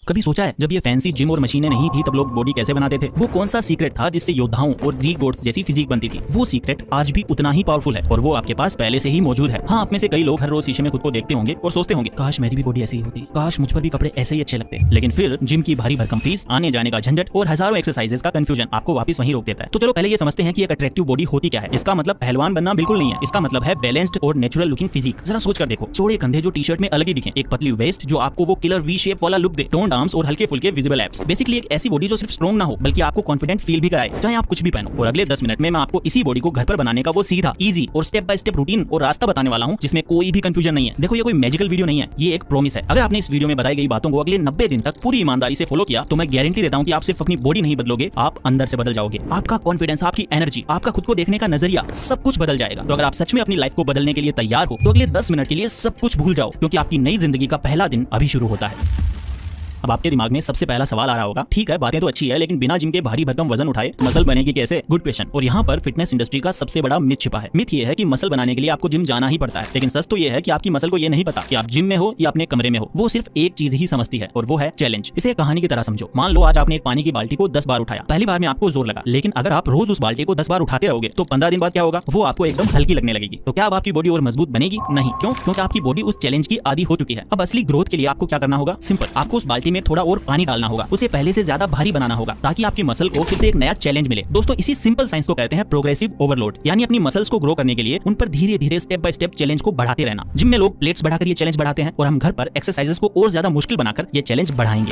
कभी सोचा है जब ये फैंसी जिम और मशीनें नहीं थी तब लोग बॉडी कैसे बनाते थे? वो कौन सा सीक्रेट था जिससे योद्धाओं और ग्रीक गॉड्स जैसी फिजिक बनती थी? वो सीक्रेट आज भी उतना ही पावरफुल है और वो आपके पास पहले से ही मौजूद है। हाँ, आप में से कई लोग हर रोज शीशे में खुद को देखते होंगे और सोचते होंगे काश मेरी भी बॉडी ऐसी ही होती, काश मुझ पर भी कपड़े ऐसे ही अच्छे लगते। लेकिन फिर जिम की भारी भरकम फीस, आने जाने का झंझट और हजारों एक्सरसाइजेस का कंफ्यूजन आपको वापस वहीं रोक देता है। तो चलो पहले ये समझते हैं कि एक अट्रैक्टिव बॉडी होती क्या है। इसका मतलब पहलवान बनना बिल्कुल नहीं है। इसका मतलब है बैलेंस्ड और नेचुरल लुकिंग फिजिक। जरा सोच कर देखो, चौड़े कंधे जो टी शर्ट में अलग ही दिखे, एक पतली वेस्ट जो आपको वो किलर वी शेप वाला लुक दे, टोन्ड आर्म्स और हल्के फुल्के विजिबल एब्स। बेसिकली एक ऐसी बॉडी जो सिर्फ स्ट्रॉन्ग ना हो बल्कि आपको कॉन्फिडेंट फील भी कराए, चाहे आप कुछ भी पहनो। और अगले 10 मिनट में मैं आपको इसी बॉडी को घर पर बनाने का वो सीधा, इजी और स्टेप बाय स्टेप रूटीन और रास्ता बताने वाला हूँ जिसमें कोई भी कंफ्यूजन नहीं है। देखो, ये कोई मैजिकल वीडियो नहीं है, ये एक प्रॉमिस है। अगर आपने इस वीडियो में बताई गई बातों को अगले 90 दिन तक पूरी ईमानदारी से फॉलो किया तो मैं गारंटी देता हूँ कि आप सिर्फ अपनी बॉडी नहीं बदलोगे, आप अंदर से बदल जाओगे। आपका कॉन्फिडेंस, आपकी एनर्जी, आपका खुद को देखने का नजरिया, सब कुछ बदल जाएगा। तो अगर आप सच में अपनी लाइफ को बदलने के लिए तैयार हो तो अगले 10 मिनट के लिए सब कुछ भूल जाओ, क्योंकि आपकी नई जिंदगी का पहला दिन अभी शुरू होता है। अब आपके दिमाग में सबसे पहला सवाल आ रहा होगा, ठीक है बातें तो अच्छी है लेकिन बिना जिम के भारी भरकम वजन उठाए मसल बनेगी कैसे? Good question. और यहाँ पर फिटनेस इंडस्ट्री का सबसे बड़ा मिथ छिपा है। मिथ ये है कि मसल बनाने के लिए आपको जिम जाना ही पड़ता है, लेकिन सच तो ये है कि आपकी मसल को ये नहीं पता कि आप जिम में हो या अपने कमरे में हो। वो सिर्फ एक चीज ही समझती है और वो है चैलेंज। इसे कहानी की तरह समझो। मान लो आज आपने एक पानी की बाल्टी को 10 बार उठाया। पहली बार में आपको जोर लगा, लेकिन अगर आप रोज उस बाल्टी को 10 बार उठाते रहोगे तो 15 दिन बाद क्या होगा? वो आपको एकदम हल्की लगने लगेगी। तो क्या अब आपकी बॉडी और मजबूत बनेगी? नहीं। क्यों? क्योंकि आपकी बॉडी उस चैलेंज की आदी हो चुकी है। अब असली ग्रोथ के लिए आपको क्या करना होगा? सिंपल, आपको उस बाल्टी में थोड़ा और पानी डालना होगा, उसे पहले से ज्यादा भारी बनाना होगा ताकि आपकी मसल को फिर से एक नया चैलेंज मिले। दोस्तों, इसी सिंपल साइंस को कहते हैं प्रोग्रेसिव ओवरलोड। यानी अपनी मसल्स को ग्रो करने के लिए उन पर धीरे धीरे स्टेप बाय स्टेप चैलेंज को बढ़ाते रहना। जिम में लोग प्लेट्स बढ़ाकर ये चैलेंज बढ़ाते हैं और हम घर पर एक्सरसाइजेस को और ज्यादा मुश्किल बनाकर ये चैलेंज बढ़ाएंगे।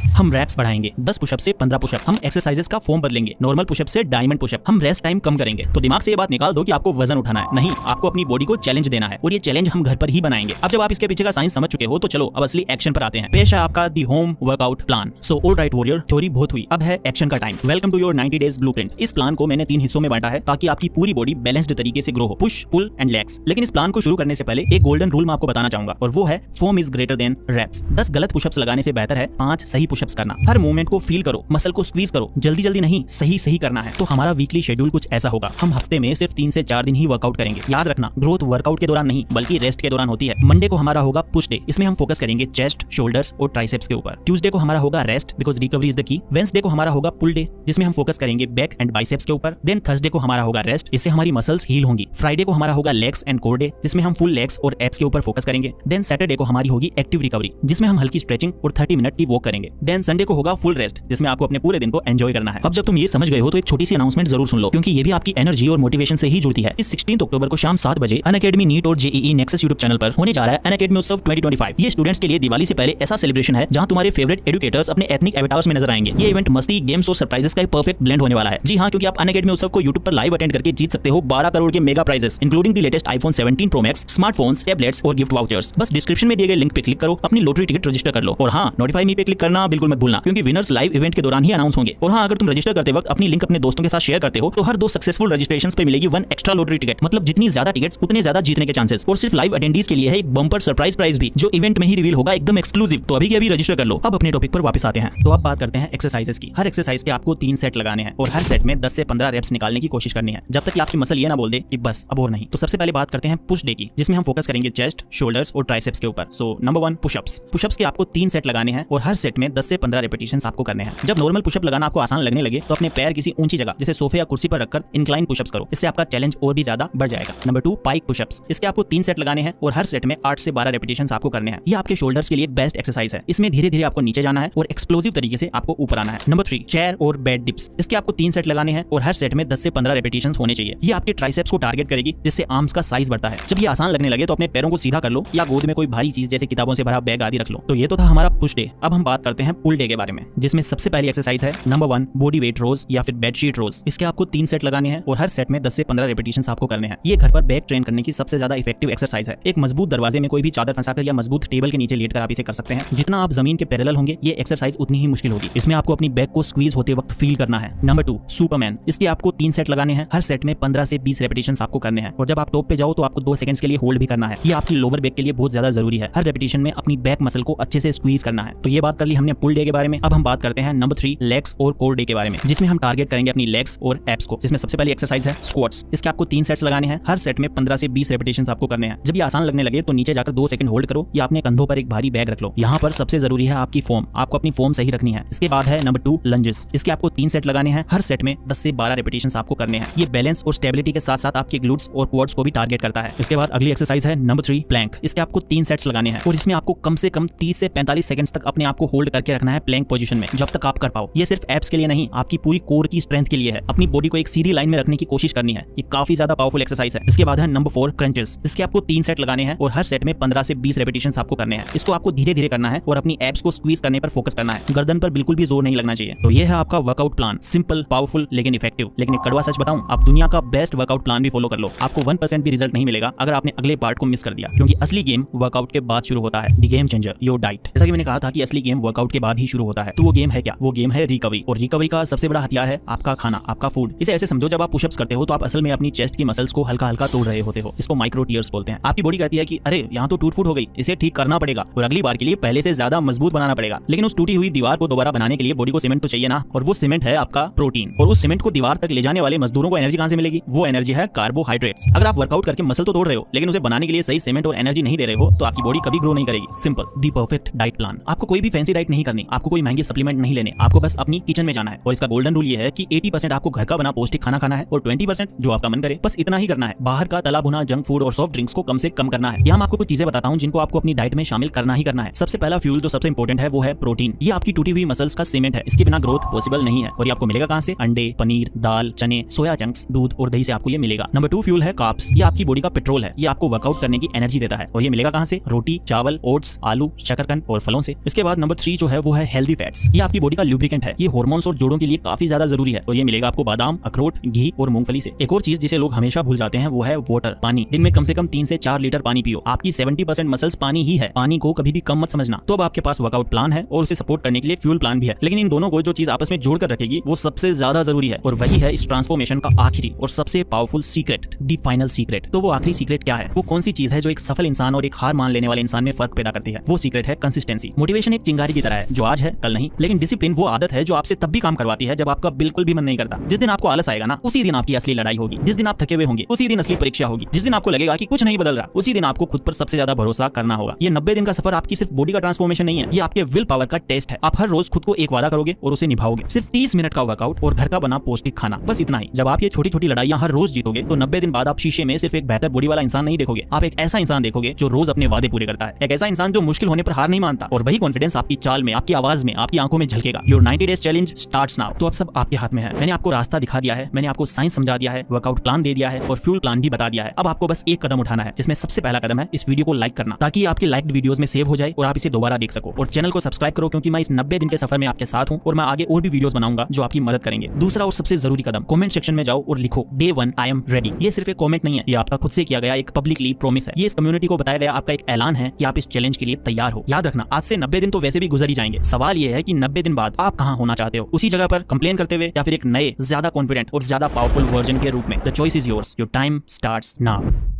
हम रैप्स बढ़ाएंगे, 10 पुशअप से 15 पुशअप। हम एक्सरसाइजेस का फॉर्म बदलेंगे, नॉर्मल पुशअप से डायमंड पुशअप। हम रेस्ट टाइम कम करेंगे। तो दिमाग से ये बात निकाल दो कि आपको वजन उठाना है, नहीं, आपको अपनी बॉडी को चैलेंज देना है और ये चैलेंज हम घर पर ही बनाएंगे। अब जब आप इसके पीछे का साइंस समझ चुके हो तो चलो अब असली एक्शन पर आते हैं। पेश है आपका the home workout plan. So alright warrior, theory बहुत हुई, अब है एक्शन का time. Welcome to your 90 days blueprint. इस प्लान को मैंने 3 हिस्सों में बांटा है ताकि आपकी पूरी बॉडी बैलेंस्ड तरीके से ग्रो हो, पुश, पुल एंड लेग्स। लेकिन इस प्लान को शुरू करने से पहले एक गोल्डन रूल मैं आपको बताना चाहूंगा और वो है form is greater than reps. 10 गलत पुशअप्स लगाने से बेहतर है 5 सही पुशअप्स करना। हर मूवमेंट को फील करो, मसल को स्क्वीज करो, जल्दी जल्दी नहीं, सही सही करना है। तो हमारा वीकली शेड्यूल कुछ ऐसा होगा। हम हफ्ते में सिर्फ 3 से 4 दिन ही वर्कआउट करेंगे। याद रखना, ग्रोथ वर्कआउट के दौरान नहीं बल्कि रेस्ट के दौरान होती है। मंडे को हमारा होगा पुश डे, इसमें हम फोकस करेंगे चेस्ट, शोल्डर्स और ट्राइसेप्स के ऊपर। ट्यूसडे को हमारा होगा rest because recovery is the key. Wednesday को हमारा होगा पुल डे, जिसमें हम फोकस करेंगे बैक एंड बाइसेप्स के ऊपर। देन थर्सडे को हमारा होगा रेस्ट, इससे हमारी मसल्स हील होंगी। फ्राइडे को हमारा होगा लेग्स एंड कोर डे, जिसमें हम फुल लेग्स और एब्स के ऊपर फोकस करेंगे। देन सैटरडे को हमारी होगी एक्टिव रिकवरी, जिसमें हम हल्की स्ट्रेचिंग और 30 मिनट की वॉक करेंगे। देन संडे को होगा फुल रेस्ट, जिसमें आपको अपने पूरे दिन को एंजॉय करना है। अब जब तुम ये समझ गए हो तो एक छोटी सी अनाउंसमेंट जरूर सुन लो, क्योंकि ये भी आपकी एनर्जी और मोटिवेशन से ही जुड़ती है। इस 16 अक्टूबर को शाम 7 बजे अनअकैडमी नीट और जेईई नेक्सस यूट्यूब चैनल पर होने जा रहा है अनअकैडमी उत्सव 2025। ये स्टूडेंट्स के लिए दिवाली से पहले ऐसा सेलिब्रेशन है जहां तुम्हारे फेवरेट एजुकेटर्स अपने एथनिक एवतार्स में नजर आएंगे। ये इवेंट मस्ती, गेम्स और सरप्राइजेस का एक परफेक्ट ब्लेंड होने वाला है। जी हां, क्योंकि आप अनअकैडमी उत्सव को यूट्यूब पर लाइव अटेंड करके जीत सकते हो 12 करोड़ के mega prizes, including the latest iPhone 17 Pro Max, smartphones, tablets और गिफ्ट वाउचर्स। बस डिस्क्रिप्शन में दिए गए लिंक पे क्लिक करो, अपनी लॉटरी टिकट रजिस्टर कर लो और हां, नोटिफाई मी पे क्लिक करना बिल्कुल मत भूलना, क्योंकि विनर्स लाइव इवेंट के दौरान ही अनाउंस होंगे। और हां, अगर तुम रजिस्टर करते वक्त अपनी लिंक अपने दोस्तों के साथ शेयर करते हो तो हर 2 सक्सेसफुल रजिस्ट्रेशंस पे मिलेगी 1 एक्स्ट्रा लॉटरी टिकट। मतलब जितनी ज्यादा टिकट्स उतने ज्यादा जीतने के चांसेस। और सिर्फ लाइव अटेंडीज के लिए है एक बम्पर सरप्राइज प्राइज भी, जो इवेंट में ही रिवील होगा, एकदम एक्सक्लूसिव। तो अभी के अभी रजिस्टर कर लो। अब अपने टॉपिक पर वापस आते हैं। तो अब बात करते हैं एक्सरसाइजेस की। हर एक्सरसाइज के आपको 3 सेट लगाने हैं और हर सेट में 10 से 15 रेप्स निकालने की कोशिश करनी है, जब तक कि आपकी मसल ये ना बोल दे कि बस अब और नहीं। तो सबसे पहले बात करते हैं पुश डे की, जिसमें हम फोकस करेंगे चेस्ट, शोल्डर्स और ट्राइसेप्स के ऊपर। So number 1 pushups. पुशअप्स के आपको 3 सेट लगाने हैं और हर सेट में 10 से 15 रेपिटेशंस आपको करने हैं। जब नॉर्मल पुशअप लगाना आपको आसान लगने लगे तो अपने पैर किसी ऊंची जगह जैसे सोफे या कुर्सी पर रखकर इंक्लाइन पुशअप्स करो, इससे आपका चैलेंज और भी ज्यादा बढ़ जाएगा। Number 2 pike pushups. इसके आपको 3 सेट लगाने हैं और हर सेट में 8 से 12 रेपिटेशंस आपको करने हैं। ये आपके शोल्डर्स के लिए बेस्ट एक्सरसाइज है। इसमें धीरे धीरे आपको नीचे जाना है और एक्सप्लोसिव तरीके से आपको ऊपर आना है। नंबर 3 चेयर और बेड डिप्स। इसके आपको 3 सेट लगाने हैं और हर सेट में 10 से 15 रेपिटेशंस होने चाहिए। ये आपके ट्राइसेप्स को टारगेट करेगी, जिससे आर्म्स का साइज बढ़ता है। जब ये आसान लगने लगे तो अपने पैरों को सीधा कर लो या गोद में कोई भारी चीज जैसे किताबों से भरा बैग आदि रख लो। तो ये तो था हमारा पुश डे। अब हम बात करते हैं पुल डे के बारे में, जिसमें सबसे पहली एक्सरसाइज है नंबर 1 बॉडी वेट रोज या फिर बेडशीट रोज। इसके आपको 3 सेट लगाने हैं और हर सेट में 10 से 15 रेपिटेशंस आपको करने हैं। ये घर पर बैक ट्रेन करने की सबसे ज्यादा इफेक्टिव एक्सरसाइज है। एक मजबूत दरवाजे में कोई भी चादर फंसाकर या मजबूत टेबल के नीचे लेटकर आप इसे कर सकते हैं। जितना आप जमीन के पैरेलल होंगे ये एक्सरसाइज उतनी ही मुश्किल होगी। इसमें आपको अपनी बैक को स्क्वीज होते वक्त फील करना है। Number 2 Superman. इसके आपको 3 सेट लगाने हैं, हर सेट में 15 से 20 रेपिटेशंस आपको करने हैं और जब आप टॉप पे जाओ तो आपको 2 सेकंड्स के लिए होल्ड भी करना है। ये आपकी लोअर बैक के लिए बहुत ज्यादा जरूरी है। हर रेपिटेशन में अपनी बैक मसल को अच्छे से स्क्वीज करना है। तो ये बात कर ली हमने फुल डे के बारे में। अब हम बात करते हैं नंबर 3 लेग्स और कोर डे के बारे में, जिसमें हम टारगेट करेंगे अपनी लेग्स और एब्स को। जिसमें सबसे पहली एक्सरसाइज है स्क्वाट्स। इसके आपको 3 सेट्स लगाने हैं। हर सेट में 15 से 20 रेपिटेशंस आपको करने हैं। जब ये आसान लगने लगे तो नीचे जाकर 2 सेकंड होल्ड करो या अपने कंधों पर एक भारी बैग रख लो। यहाँ पर सबसे जरूरी है आपकी फॉर्म, आपको अपनी फॉर्म सही रखनी है। इसके बाद है नंबर 2 लंजेस। इसके आपको 3 सेट लगाने हैं। हर सेट में 10 से 12 रेपिटेशंस आपको करने हैं। ये बैलेंस और स्टेबिलिटी के साथ साथ आपके ग्लूट्स और क्वाड्स को भी टारगेट करता है। इसके बाद अगली एक्सरसाइज है नंबर 3 प्लैंक। इसके आपको 3 सेट्स लगाने हैं और इसमें आपको कम से कम 30 से 45 सेकंड्स तक अपने आप को होल्ड करके रखना है प्लैंक पोजीशन में, जब तक आप कर पाओ। ये सिर्फ एब्स के लिए नहीं, आपकी पूरी कोर की स्ट्रेंथ के लिए है। अपनी बॉडी को एक सीधी लाइन में रखने की कोशिश करनी है। ये काफी ज्यादा पावरफुल एक्सरसाइज है। इसके बाद है नंबर 4 क्रंचेस। इसके आपको 3 सेट लगाने हैं और हर सेट में 15 से 20 रेपिटेशंस आपको करने हैं। इसको आपको धीरे धीरे करना है और अपनी एब्स को स्क्वीज करने पर फोकस करना है। गर्दन पर बिल्कुल भी जोर नहीं लगना चाहिए। तो ये है आपका वर्कआउट प्लान, सिंपल, पावरफुल लेकिन इफेक्टिव। लेकिन एक कड़वा सच बताऊं, आप दुनिया का बेस्ट वर्कआउट प्लान भी फॉलो कर लो, आपको 1% भी रिजल्ट नहीं मिलेगा अगर आपने अगले पार्ट को मिस कर दिया, क्योंकि असली गेम वर्कआउट के बाद शुरू होता है। The game changer, your diet. जैसा कि मैंने कहा था कि असली गेम वर्कआउट के बाद ही शुरू होता है, तो वो गेम है क्या? वो गेम है रिकवरी। और रिकवरी का सबसे बड़ा हथियार है आपका खाना, आपका फूड। इसे ऐसे समझो, जब आप पुशअप्स करते हो तो आप असल में अपनी चेस्ट की मसल्स को हल्का हल्का तोड़ रहे होते हो, इसको माइक्रो टीयर्स बोलते हैं। आपकी बॉडी कहती है कि अरे यहाँ तो टूट फूट हो गई, इसे ठीक करना पड़ेगा और अगली बार के लिए पहले से ज्यादा मजबूत बनाना पड़ेगा। लेकिन उस टूटी हुई दीवार को दोबारा बनाने के लिए बॉडी को सीमेंट तो चाहिए ना, और वो सीमेंट है आपका प्रोटीन। और उस सीमेंट को दीवार तक ले जाने वाले मजदूरों को एनर्जी कहां से मिलेगी? वो एनर्जी है कार्बोहाइड्रेट्स। अगर आप वर्कआउट करके मसल तो तोड़ रहे हो, लेकिन उसे बनाने के लिए सही सीमेंट और एनर्जी नहीं दे रहे हो, तो आपकी बॉडी कभी ग्रो नहीं करेगी। Simple, the perfect diet plan. आपको कोई भी फैंसी डाइट नहीं करनी, आपको कोई महंगे सप्लीमेंट नहीं लेने, आपको बस अपनी किचन में जाना है। और इसका गोल्डन रूल ये है कि 80% आपको घर का बना पौष्टिक खाना खाना है और 20% जो आपका मन करे, बस इतना ही करना है। बाहर का तला भुना जंक फूड और सॉफ्ट ड्रिंक्स को कम से कम करना है। यहाँ मैं आपको कुछ चीजें बताता हूँ जिनको आपको अपनी डाइट में शामिल करना ही करना है। सबसे पहला फ्यूल जो सबसे इंपॉर्टेंट है वो है प्रोटीन। ये आपकी टूटी हुई मसल्स का सीमेंट है, इसके बिना ग्रोथ पॉसिबल नहीं है। और ये आपको मिलेगा कहां से? अंडे, पनीर, दाल, चने, सोया चंक्स, दूध और दही से आपको ये मिलेगा। नंबर 2 फ्यूल है कार्ब्स। ये आपकी बॉडी का पेट्रोल है, ये आपको वर्कआउट करने की एनर्जी देता है। और ये मिलेगा कहां से? रोटी, चावल, ओट्स, आलू, शकरकंद और फलों से। इसके बाद नंबर 3 जो है वो है हेल्दी फैट्स। ये आपकी बॉडी का लुब्रिकेंट है, ये हार्मोन्स और जोड़ों के लिए काफी ज्यादा जरूरी है। और ये मिलेगा आपको बादाम, अखरोट, घी और मूंगफली से। एक और चीज जिसे लोग हमेशा भूल जाते हैं वो है वाटर, पानी। दिन में कम से कम 3 से 4 लीटर पानी पियो। आपकी 70% मसल्स पानी ही है, पानी को कभी भी कम मत समझना। तो अब आपके पास वर्कआउट प्लान है और उसे सपोर्ट करने के लिए फ्यूल प्लान भी है, लेकिन इन दोनों को जो चीज आपस में जोड़कर रखेगी वो सबसे ज्यादा जरूरी है। और वही है इस ट्रांसफॉर्मेशन का आखिरी और सबसे powerful secret, the final secret. तो वो आखिरी सीक्रेट क्या है? वो कौन सी चीज है जो एक सफल इंसान और एक हार मान लेने वाले इंसान में फर्क पैदा करती है? वो सीक्रेट है कंसिस्टेंसी। मोटिवेशन एक चिंगारी की तरह है जो आज है कल नहीं, लेकिन डिसिप्लिन वो आदत है जो आपसे तब भी काम करवाती है जब आपका बिल्कुल भी मन नहीं करता। जिस दिन आपको आलस आएगा ना, उसी दिन आपकी असली लड़ाई होगी। जिस दिन आप थके हुए होंगे, उसी दिन असली परीक्षा होगी। जिस दिन आपको लगेगा कि कुछ नहीं बदल रहा, उसी दिन आपको खुद पर सबसे ज्यादा भरोसा करना होगा। ये 90 दिन का सफर आपकी सिर्फ बॉडी का ट्रांसफॉर्मेशन नहीं है, ये आपके विल पावर का टेस्ट है। आप हर रोज खुद को एक वादा करोगे और उसे निभाओगे। सिर्फ 30 मिनट का वर्कआउट और घर का बना पौष्टिक खाना, बस इतना ही। जब आप ये छोटी छोटी लड़ाइयां हर रोज जीतोगे तो 90 दिन बाद आप शीशे में सिर्फ एक बेहतर बॉडी वाला इंसान नहीं देखोगे, आप एक ऐसा इंसान देखोगे जो रोज अपने वादे पूरे करता है। एक ऐसा इंसान जो मुश्किल होने पर हार नहीं मानता। और वही कॉन्फिडेंस आपकी चाल में, आपकी आवाज में, आपकी आंखों में झलकेगा। Your 90 days challenge starts now. तो अब सब आपके हाथ में है। मैंने आपको रास्ता दिखा दिया है, मैंने आपको साइंस समझा दिया है, वर्कआउट प्लान दे दिया है और फ्यूल प्लान भी बता दिया है। अब आपको बस एक कदम उठाना है, जिसमें सबसे पहला कदम है इस वीडियो को लाइक करना, ताकि आपके लाइक्ड वीडियोस में सेव हो जाए और आप इसे दोबारा देख सको। और चैनल को सब्सक्राइब करो, क्योंकि मैं इस 90 दिन के सफर में आपके साथ हूं और मैं आगे और भी वीडियोस बनाऊंगा जो आपकी मदद करेंगे। दूसरा और सबसे जरूरी कदम, कमेंट सेक्शन में जाओ और लिखो Day 1 I am ready। ये सिर्फ एक कमेंट नहीं है, ये आपका खुद से किया गया एक पब्लिकली प्रॉमिस है। ये इस कम्युनिटी को बताया गया आपका एक ऐलान है कि आप इस चैलेंज के लिए तैयार हो। याद रखना, आज से 90 दिन तो वैसे भी गुजर ही जाएंगे। सवाल ये है कि 90 दिन बाद आप कहां होना चाहते हो? उसी जगह पर कंप्लेन करते हुए या फिर एक नए, ज्यादा कॉन्फिडेंट और ज्यादा पावरफुल वर्जन के रूप में? The choice is yours. Your time starts now.